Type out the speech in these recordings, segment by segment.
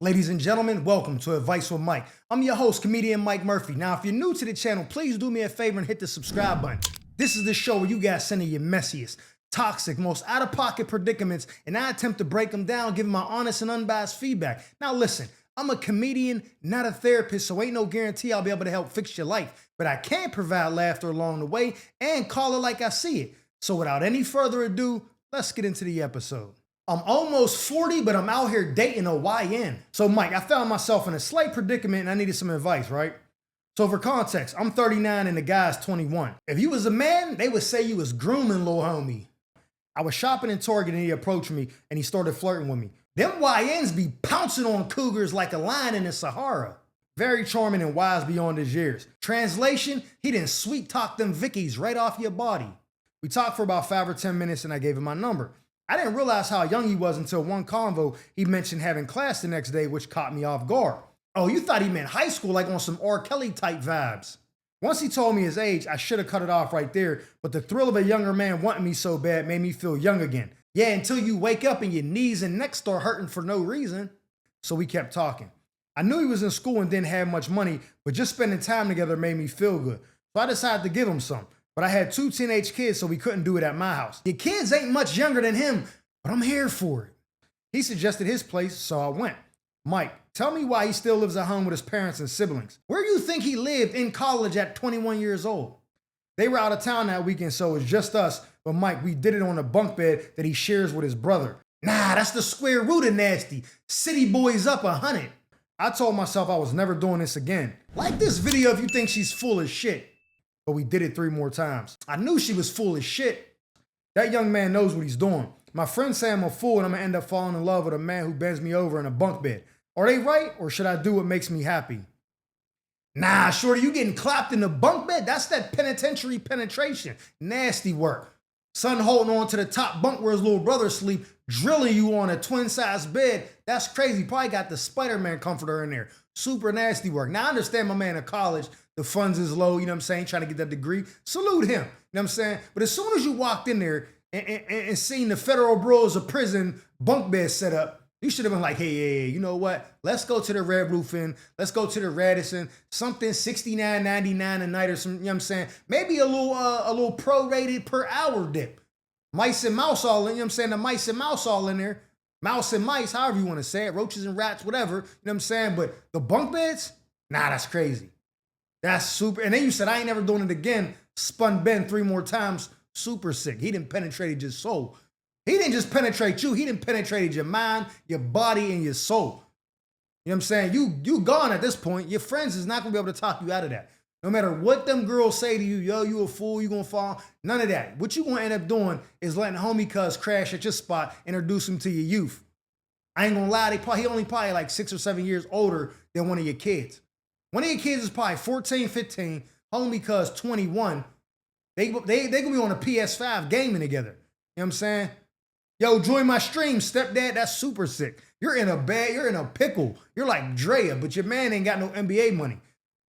Ladies and gentlemen, welcome to Advice with Mike. I'm your host, comedian Mike Murphy. Now, if you're new to the channel, please do me a favor and hit the subscribe button. This is the show where you guys send in your messiest, toxic, most out-of-pocket predicaments, and I attempt to break them down, giving my honest and unbiased feedback. Now, listen, I'm a comedian, not a therapist, so ain't no guarantee I'll be able to help fix your life, but I can provide laughter along the way and call it like I see it. So without any further ado, let's get into the episode. I'm almost 40, but I'm out here dating a YN. So Mike, I found myself in a slight predicament and I needed some advice, right? So for context, I'm 39 and the guy's 21. If you was a man, they would say you was grooming little homie. I was shopping in Target and he approached me and he started flirting with me. Them YNs be pouncing on cougars like a lion in the Sahara. Very charming and wise beyond his years. Translation, he done sweet talk them Vickies right off your body. We talked for about 5 or 10 minutes and I gave him my number. I didn't realize how young he was until one convo he mentioned having class the next day, which caught me off guard. Oh, you thought he meant high school, like on some R. Kelly type vibes. Once he told me his age, I should have cut it off right there, but the thrill of a younger man wanting me so bad made me feel young again. Yeah, until you wake up and your knees and neck start hurting for no reason. So we kept talking. I knew he was in school and didn't have much money, but just spending time together made me feel good. So I decided to give him some. But I had 2 teenage kids, so we couldn't do it at my house. Your kids ain't much younger than him, but I'm here for it. He suggested his place, so I went. Mike, tell me why he still lives at home with his parents and siblings. Where do you think he lived in college at 21 years old? They were out of town that weekend, so it was just us. But Mike, we did it on a bunk bed that he shares with his brother. Nah, that's the square root of nasty. City boys up 100. I told myself I was never doing this again. Like this video if you think she's full of shit. But we did it 3 more times. I knew she was full of shit. That young man knows what he's doing. My friends say I'm a fool and I'm gonna end up falling in love with a man who bends me over in a bunk bed. Are they right, or should I do what makes me happy? Nah, shorty, you getting clapped in the bunk bed? That's that penitentiary penetration. Nasty work. Son holding on to the top bunk where his little brother sleep, drilling you on a twin-sized bed. That's crazy. Probably got the Spider-Man comforter in there. Super nasty work. Now, I understand my man in college, the funds is low, you know what I'm saying, trying to get that degree. Salute him, you know what I'm saying? But as soon as you walked in there and seen the Federal Bureau's of Prison bunk bed set up, you should have been like, hey, you know what? Let's go to the Red Roof Inn. Let's go to the Radisson. Something $69.99 a night or some, you know what I'm saying? Maybe a little prorated per hour dip. Mice and mouse all in, you know what I'm saying? The mice and mouse all in there. Mouse and mice, however you want to say it. Roaches and rats, whatever. You know what I'm saying? But the bunk beds? Nah, that's crazy. That's super. And then you said, I ain't never doing it again. Spun Ben 3 more times. Super sick. He done penetrated your soul. He didn't just penetrate you. He done penetrated your mind, your body, and your soul. You know what I'm saying? You gone at this point. Your friends is not going to be able to talk you out of that. No matter what them girls say to you, yo, you a fool, you going to fall. None of that. What you going to end up doing is letting homie cuz crash at your spot, introduce him to your youth. I ain't going to lie. He only probably like 6 or 7 years older than one of your kids. One of your kids is probably 14, 15. Homie cuz 21. They going to be on a PS5 gaming together. You know what I'm saying? Yo, join my stream, stepdad. That's super sick. You're in a pickle. You're like Drea, but your man ain't got no NBA money.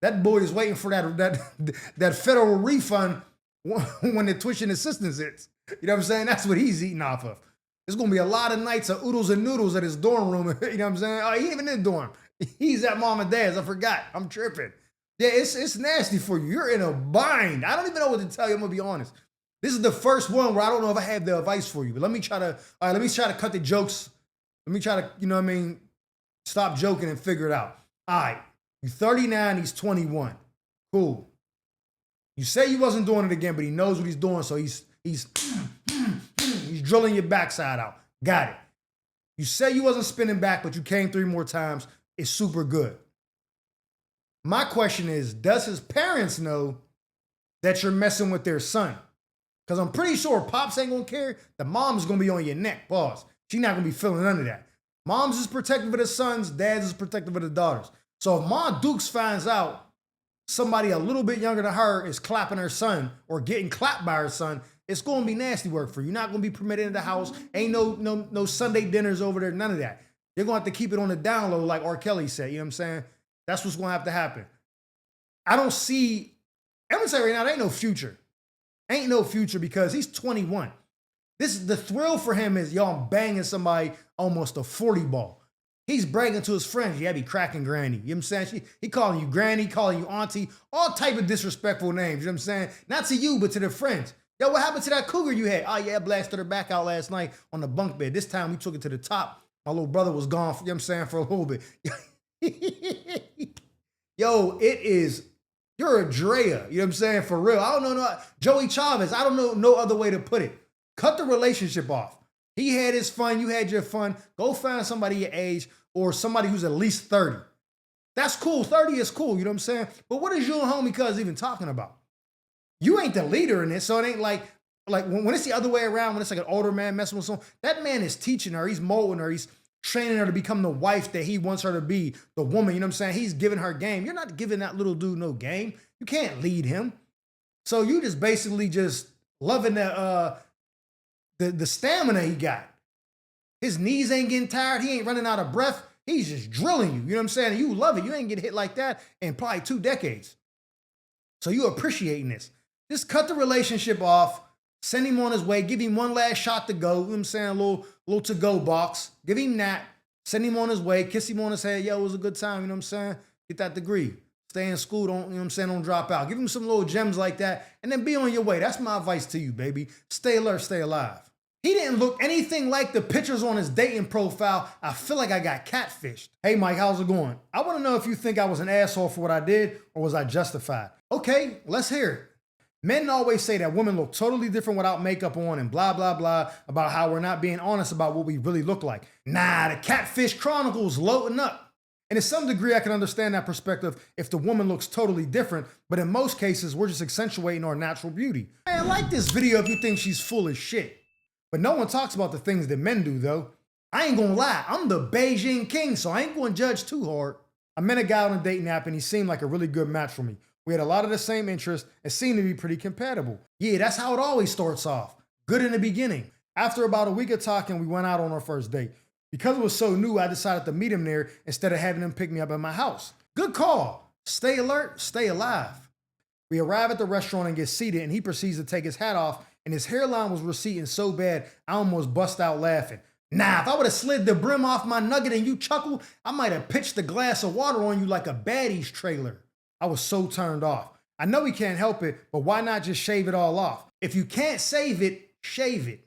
That boy is waiting for that federal refund when the tuition assistance hits. You know what I'm saying? That's what he's eating off of. There's going to be a lot of nights of oodles and noodles at his dorm room. You know what I'm saying? Oh, he ain't even in the dorm. He's at mom and dad's. I forgot. I'm tripping. Yeah, it's nasty for you. You're in a bind. I don't even know what to tell you. I'm going to be honest. This is the first one where I don't know if I have the advice for you, but let me try to cut the jokes. Let me try to, you know what I mean, stop joking and figure it out. All right, you're 39, he's 21. Cool. You say you wasn't doing it again, but he knows what he's doing, so he's drilling your backside out. Got it. You say you wasn't spinning back, but you came 3 more times. It's super good. My question is, does his parents know that you're messing with their son? Because I'm pretty sure Pops ain't going to care. The mom's going to be on your neck. Pause. She's not going to be feeling none of that. Mom's is protective of the sons. Dad's is protective of the daughters. So if Ma Dukes finds out somebody a little bit younger than her is clapping her son or getting clapped by her son, it's going to be nasty work for you. You're not going to be permitted in the house. Ain't no Sunday dinners over there. None of that. You're going to have to keep it on the down low like R. Kelly said. You know what I'm saying? That's what's going to have to happen. I'm going to say right now, there ain't no future. Ain't no future because he's 21. This is the thrill for him is, yo, I'm banging somebody almost a 40 ball. He's bragging to his friends, yeah, be cracking granny. You know what I'm saying? He calling you granny, calling you auntie, all type of disrespectful names. You know what I'm saying? Not to you, but to their friends. Yo, what happened to that cougar you had? Oh, yeah, I blasted her back out last night on the bunk bed. This time we took it to the top. My little brother was gone, you know what I'm saying, for a little bit. Yo, you're a Drea, you know what I'm saying, for real. I don't know, no, Joey Chavez, I don't know no other way to put it. Cut the relationship off. He had his fun, you had your fun. Go find somebody your age or somebody who's at least 30. That's cool, 30 is cool, you know what I'm saying? But what is you and homie cuz even talking about? You ain't the leader in this, so it ain't like when it's the other way around, when it's like an older man messing with someone, that man is teaching her, he's molding her, he's training her to become the wife that he wants her to be, the woman, you know what I'm saying? He's giving her game. You're not giving that little dude no game. You can't lead him. So you just basically just loving the stamina he got. His knees ain't getting tired. He ain't running out of breath. He's just drilling you. You know what I'm saying? You love it. You ain't get hit like that in probably 2 decades. So you appreciating this. Just cut the relationship off. Send him on his way. Give him one last shot to go. You know what I'm saying? A little to-go box. Give him that. Send him on his way. Kiss him on his head. Yo, it was a good time. You know what I'm saying? Get that degree. Stay in school. Don't, you know what I'm saying? Don't drop out. Give him some little gems like that. And then be on your way. That's my advice to you, baby. Stay alert. Stay alive. He didn't look anything like the pictures on his dating profile. I feel like I got catfished. Hey, Mike, how's it going? I want to know if you think I was an asshole for what I did or was I justified? Okay, let's hear it. Men always say that women look totally different without makeup on and blah, blah, blah about how we're not being honest about what we really look like. Nah, the Catfish Chronicles loading up. And to some degree, I can understand that perspective if the woman looks totally different, but in most cases, we're just accentuating our natural beauty. Man, like this video if you think she's full of shit. But no one talks about the things that men do, though. I ain't gonna lie, I'm the Beijing king, so I ain't gonna judge too hard. I met a guy on a dating app and he seemed like a really good match for me. We had a lot of the same interests and seemed to be pretty compatible. Yeah, that's how it always starts off. Good in the beginning. After about a week of talking, we went out on our first date. Because it was so new, I decided to meet him there instead of having him pick me up at my house. Good call. Stay alert, stay alive. We arrive at the restaurant and get seated and he proceeds to take his hat off and his hairline was receding so bad, I almost bust out laughing. Nah, if I would have slid the brim off my nugget and you chuckled, I might have pitched a glass of water on you like a baddies trailer. I was so turned off. I know he can't help it, but why not just shave it all off? If you can't save it, shave it.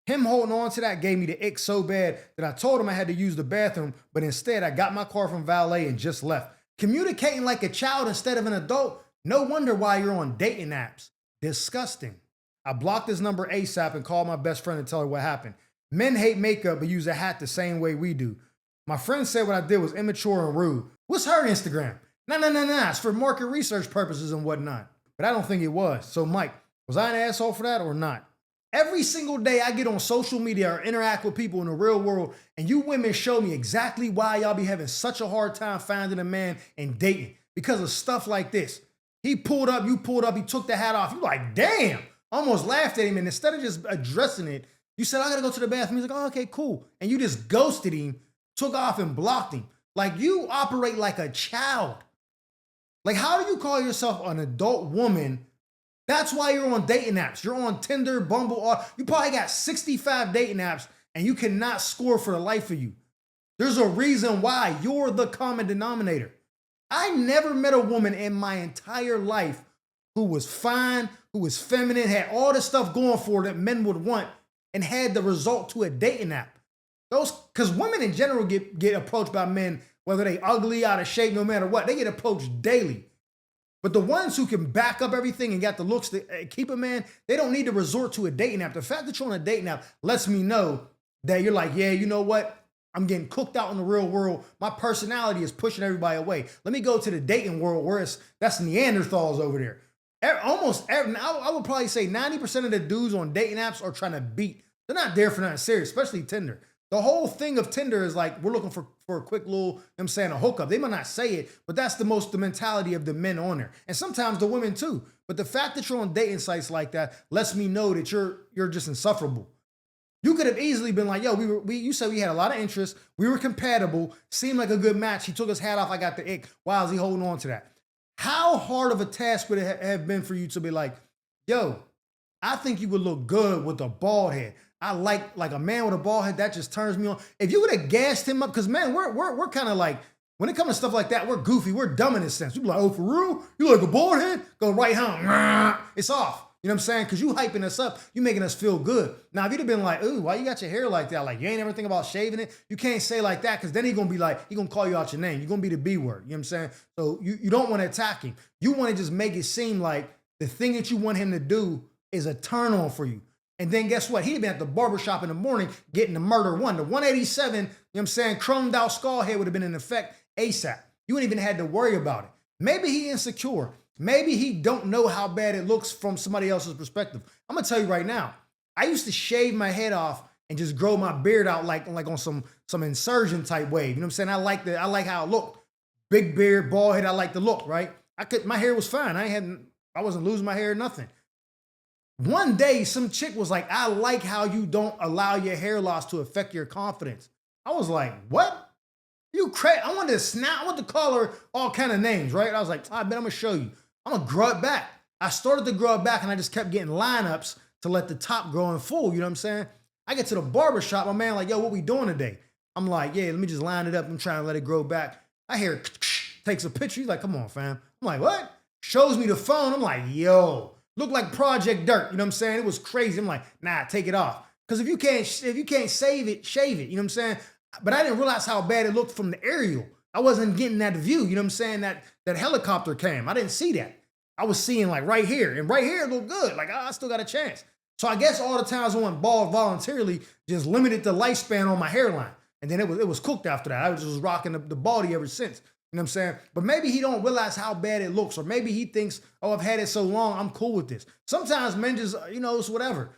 Him holding on to that gave me the ick so bad that I told him I had to use the bathroom, but instead I got my car from valet and just left. Communicating like a child instead of an adult? No wonder why you're on dating apps. Disgusting. I blocked his number ASAP and called my best friend to tell her what happened. Men hate makeup but use a hat the same way we do. My friend said what I did was immature and rude. What's her Instagram? Nah, it's for market research purposes and whatnot. But I don't think it was. So Mike, was I an asshole for that or not? Every single day I get on social media or interact with people in the real world and you women show me exactly why y'all be having such a hard time finding a man and dating. Because of stuff like this. He pulled up, you pulled up, he took the hat off. You like, damn. Almost laughed at him and instead of just addressing it, you said, I gotta go to the bathroom. He's like, oh, okay, cool. And you just ghosted him, took off and blocked him. Like you operate like a child. Like, how do you call yourself an adult woman? That's why you're on dating apps. You're on Tinder, Bumble, or you probably got 65 dating apps and you cannot score for the life of you. There's a reason why you're the common denominator. I never met a woman in my entire life who was fine, who was feminine, had all the stuff going for her that men would want and had the result to a dating app. Because women in general get approached by men, whether they ugly, out of shape, no matter what, they get approached daily. But the ones who can back up everything and got the looks to keep a man, they don't need to resort to a dating app. The fact that you're on a dating app lets me know that you're like, yeah, you know what? I'm getting cooked out in the real world. My personality is pushing everybody away. Let me go to the dating world where that's Neanderthals over there. I would probably say 90% of the dudes on dating apps are trying to beat. They're not there for nothing serious, especially Tinder. The whole thing of Tinder is like, we're looking for a quick little, I'm saying, a hookup. They might not say it, but that's the mentality of the men on there. And sometimes the women too. But the fact that you're on dating sites like that lets me know that you're just insufferable. You could have easily been like, yo, you said we had a lot of interest. We were compatible. Seemed like a good match. He took his hat off. I got the ick. Why is he holding on to that? How hard of a task would it have been for you to be like, yo, I think you would look good with a bald head. I like a man with a bald head, that just turns me on. If you would have gassed him up, because man, we're kind of like, when it comes to stuff like that, we're goofy, we're dumb in a sense. You be like, oh, for real? You like a bald head? Go right home. It's off. You know what I'm saying? Because you hyping us up, you making us feel good. Now, if you'd have been like, ooh, why you got your hair like that? Like, you ain't ever think about shaving it? You can't say like that, because then he gonna be like, he gonna call you out your name. You're gonna be the B word. You know what I'm saying? So you don't want to attack him. You want to just make it seem like the thing that you want him to do is a turn on for you. And then guess what? He'd have been at the barbershop in the morning getting the murder one. The 187, you know what I'm saying, chromed out skull head would have been in effect ASAP. You wouldn't even had to worry about it. Maybe he insecure. Maybe he don't know how bad it looks from somebody else's perspective. I'm gonna tell you right now, I used to shave my head off and just grow my beard out like on some insurgent type wave. You know what I'm saying? I like how it looked. Big beard, bald head, I like the look, right? My hair was fine. I wasn't losing my hair or nothing. One day, some chick was like, I like how you don't allow your hair loss to affect your confidence. I was like, what? You crazy? I wanted to snap, I wanted to call her all kind of names, right? I was like, I bet I'm gonna show you. I'm gonna grow it back. I started to grow it back and I just kept getting lineups to let the top grow in full, you know what I'm saying? I get to the barber shop, my man like, yo, what we doing today? I'm like, yeah, let me just line it up. I'm trying to let it grow back. I hear takes a picture. He's like, come on, fam. I'm like, what? Shows me the phone. I'm like, yo, look like Project Dirt. You know what I'm saying? It was crazy. I'm like, nah, take it off. Because if you can't save it, shave it. You know what I'm saying? But I didn't realize how bad it looked from the aerial. I wasn't getting that view. You know what I'm saying? That helicopter cam. I didn't see that. I was seeing like right here. And right here it looked good. Like, I still got a chance. So I guess all the times I went bald voluntarily just limited the lifespan on my hairline. And then it was cooked after that. I was just rocking the baldy ever since. You know what I'm saying? But maybe he don't realize how bad it looks. Or maybe he thinks, oh, I've had it so long, I'm cool with this. Sometimes men just, you know, it's whatever.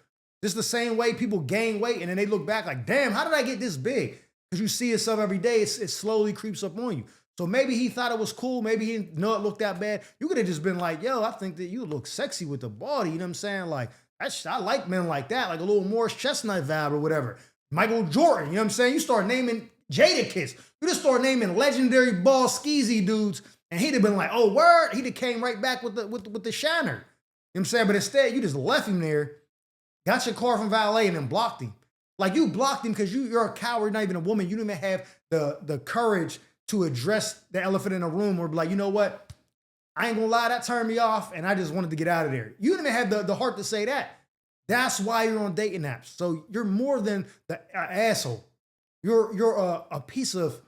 Just the same way people gain weight and then they look back like, damn, how did I get this big? Because you see yourself every day, it slowly creeps up on you. So maybe he thought it was cool. Maybe he didn't know it looked that bad. You could have just been like, yo, I think that you look sexy with the body. You know what I'm saying? Like, I like men like that, like a little Morris Chestnut vibe or whatever. Michael Jordan, you know what I'm saying? You start naming Jadakiss. You just start naming legendary ball skeezy dudes, and he'd have been like, oh, word. He'd have came right back with the shiner. You know what I'm saying? But instead, you just left him there, got your car from valet, and then blocked him. Like, you blocked him because you're a coward, not even a woman. You didn't even have the courage to address the elephant in the room or be like, you know what? I ain't gonna lie, that turned me off, and I just wanted to get out of there. You didn't even have the heart to say that. That's why you're on dating apps. So you're more than the asshole. You're a piece of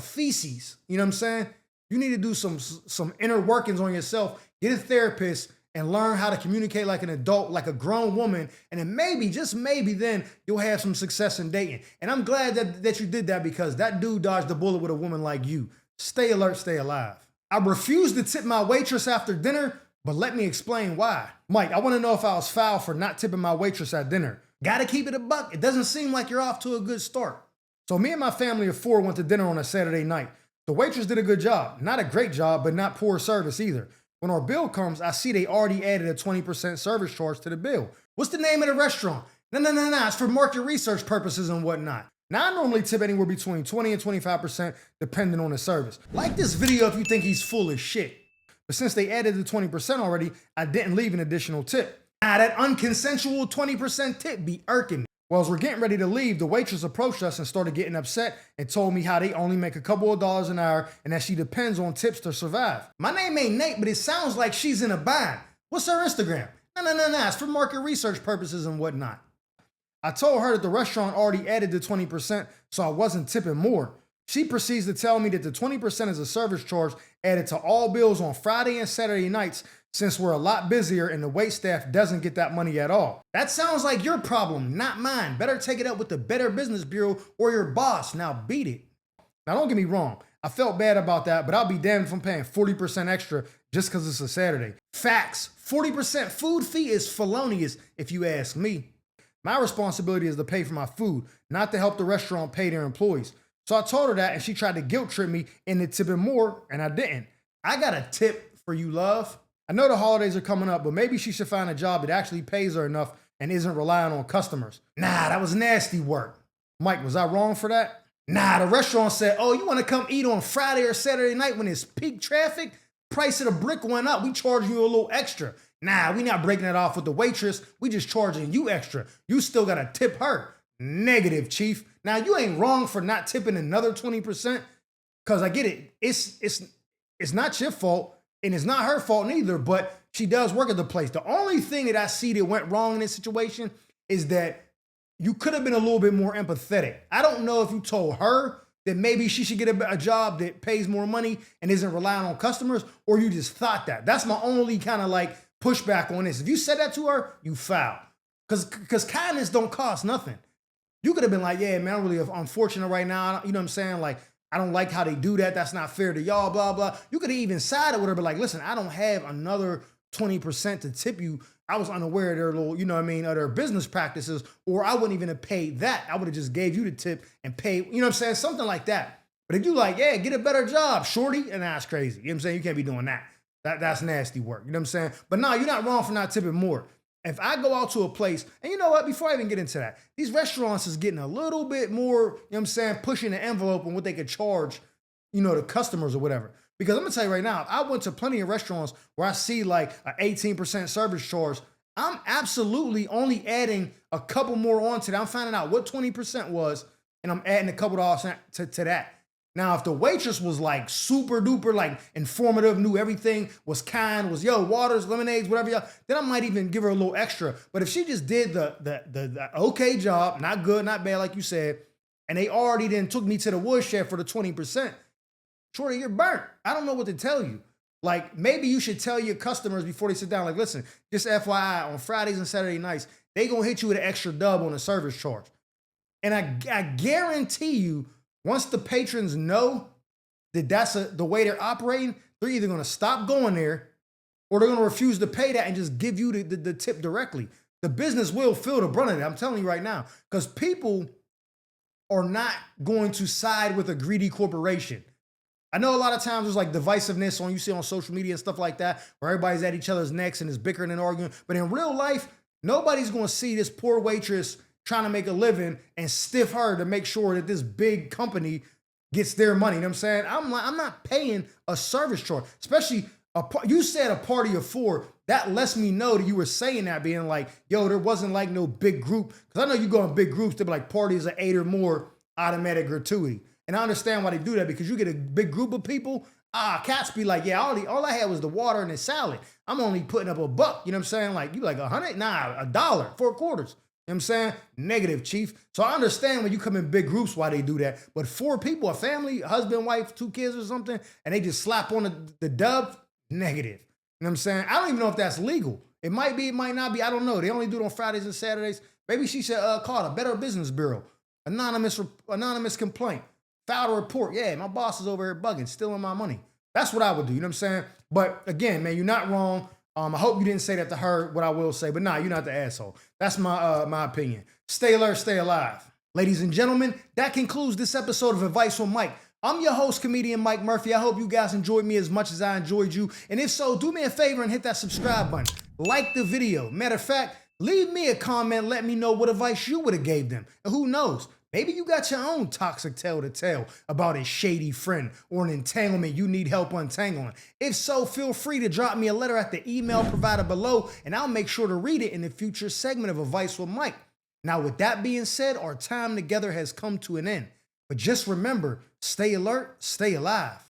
feces. You know what I'm saying? You need to do some inner workings on yourself. Get a therapist and learn how to communicate like an adult, like a grown woman. And then maybe, just maybe then, you'll have some success in dating. And I'm glad that you did that, because that dude dodged the bullet with a woman like you. Stay alert, stay alive. I refused to tip my waitress after dinner, but let me explain why. Mike, I want to know if I was foul for not tipping my waitress at dinner. Gotta keep it a buck. It doesn't seem like you're off to a good start. So me and my family of 4 went to dinner on a Saturday night. The waitress did a good job. Not a great job, but not poor service either. When our bill comes, I see they already added a 20% service charge to the bill. What's the name of the restaurant? No. It's for market research purposes and whatnot. Now, I normally tip anywhere between 20 and 25% depending on the service. Like this video if you think he's full of shit. But since they added the 20% already, I didn't leave an additional tip. Now, that unconsensual 20% tip be irking me. Well, as we're getting ready to leave, the waitress approached us and started getting upset and told me how they only make a couple of dollars an hour and that she depends on tips to survive. My name ain't Nate, but it sounds like she's in a bind. What's her Instagram? No. It's for market research purposes and whatnot. I told her that the restaurant already added the 20%, so I wasn't tipping more. She proceeds to tell me that the 20% is a service charge added to all bills on Friday and Saturday nights, since we're a lot busier and the wait staff doesn't get that money at all. That sounds like your problem, not mine. Better take it up with the Better Business Bureau or your boss. Now beat it. Now don't get me wrong. I felt bad about that, but I'll be damned if I'm paying 40% extra just because it's a Saturday. Facts. 40% food fee is felonious if you ask me. My responsibility is to pay for my food, not to help the restaurant pay their employees. So I told her that, and she tried to guilt trip me into tipping more, and I didn't. I got a tip for you, love. I know the holidays are coming up, but maybe she should find a job that actually pays her enough and isn't relying on customers. Nah, that was nasty work. Mike, was I wrong for that? Nah, the restaurant said, oh, you want to come eat on Friday or Saturday night when it's peak traffic? Price of the brick went up. We charging you a little extra. Nah, we not breaking it off with the waitress. We just charging you extra. You still got to tip her. Negative, chief. Now, you ain't wrong for not tipping another 20%, because I get it. It's not your fault, and it's not her fault neither, but she does work at the place. The only thing that I see that went wrong in this situation is that you could have been a little bit more empathetic. I don't know if you told her that maybe she should get a job that pays more money and isn't relying on customers, or you just thought that. That's my only kind of like pushback on this. If you said that to her, you foul. Because kindness don't cost nothing. You could have been like, yeah, man, I'm really unfortunate right now. You know what I'm saying? Like, I don't like how they do that. That's not fair to y'all, blah, blah. You could have even sided with her, but like, listen, I don't have another 20% to tip you. I was unaware of their little, you know what I mean, of their business practices, or I wouldn't even have paid that. I would have just gave you the tip and paid, you know what I'm saying? Something like that. But if you like, yeah, get a better job, shorty, and that's crazy. You know what I'm saying? You can't be doing that. That's nasty work. You know what I'm saying? But no, you're not wrong for not tipping more. If I go out to a place, and you know what, before I even get into that, these restaurants is getting a little bit more, you know what I'm saying, pushing the envelope on what they could charge, you know, the customers or whatever. Because I'm gonna tell you right now, I went to plenty of restaurants where I see like an 18% service charge. I'm absolutely only adding a couple more onto that. I'm finding out what 20% was, and I'm adding a couple dollars to that. Now, if the waitress was like super duper, like informative, knew everything, was kind, was yo, waters, lemonades, whatever, y'all, then I might even give her a little extra. But if she just did the okay job, not good, not bad, like you said, and they already then took me to the woodshed for the 20%, shorty, you're burnt. I don't know what to tell you. Like, maybe you should tell your customers before they sit down, like, listen, just FYI, on Fridays and Saturday nights, they gonna hit you with an extra dub on the service charge. And I guarantee you, once the patrons know that that's the way they're operating, they're either gonna stop going there or they're gonna refuse to pay that and just give you the tip directly. The business will feel the brunt of it, I'm telling you right now, because people are not going to side with a greedy corporation. I know a lot of times there's like divisiveness you see on social media and stuff like that, where everybody's at each other's necks and is bickering and arguing. But in real life, nobody's going to see this poor waitress trying to make a living and stiff her to make sure that this big company gets their money. You know what I'm saying? I'm not paying a service charge, especially you said a party of 4. That lets me know that you were saying that, being like, yo, there wasn't like no big group. Because I know you go in big groups, they'll be like parties of 8 or more, automatic gratuity. And I understand why they do that, because you get a big group of people. Cats be like, yeah, all I had was the water and the salad. I'm only putting up $1. You know what I'm saying? Like, you like 100? Nah, $1, 4 quarters. You know what I'm saying? Negative, chief. So I understand when you come in big groups why they do that. But 4 people, a family, husband, wife, 2 kids or something, and they just slap on the dub, negative. You know what I'm saying? I don't even know if that's legal. It might be, it might not be. I don't know. They only do it on Fridays and Saturdays. Maybe she should call the Better Business Bureau. Anonymous complaint. Filed a report. Yeah, my boss is over here bugging, stealing my money. That's what I would do. You know what I'm saying? But again, man, you're not wrong. I hope you didn't say that to her, what I will say. But nah, you're not the asshole. That's my opinion. Stay alert, stay alive. Ladies and gentlemen, that concludes this episode of Advice from Mike. I'm your host, comedian Mike Murphy. I hope you guys enjoyed me as much as I enjoyed you. And if so, do me a favor and hit that subscribe button. Like the video. Matter of fact, leave me a comment. Let me know what advice you would have gave them. And who knows? Maybe you got your own toxic tale to tell about a shady friend or an entanglement you need help untangling. If so, feel free to drop me a letter at the email provided below, and I'll make sure to read it in the future segment of Advice with Mike. Now, with that being said, our time together has come to an end. But just remember, stay alert, stay alive.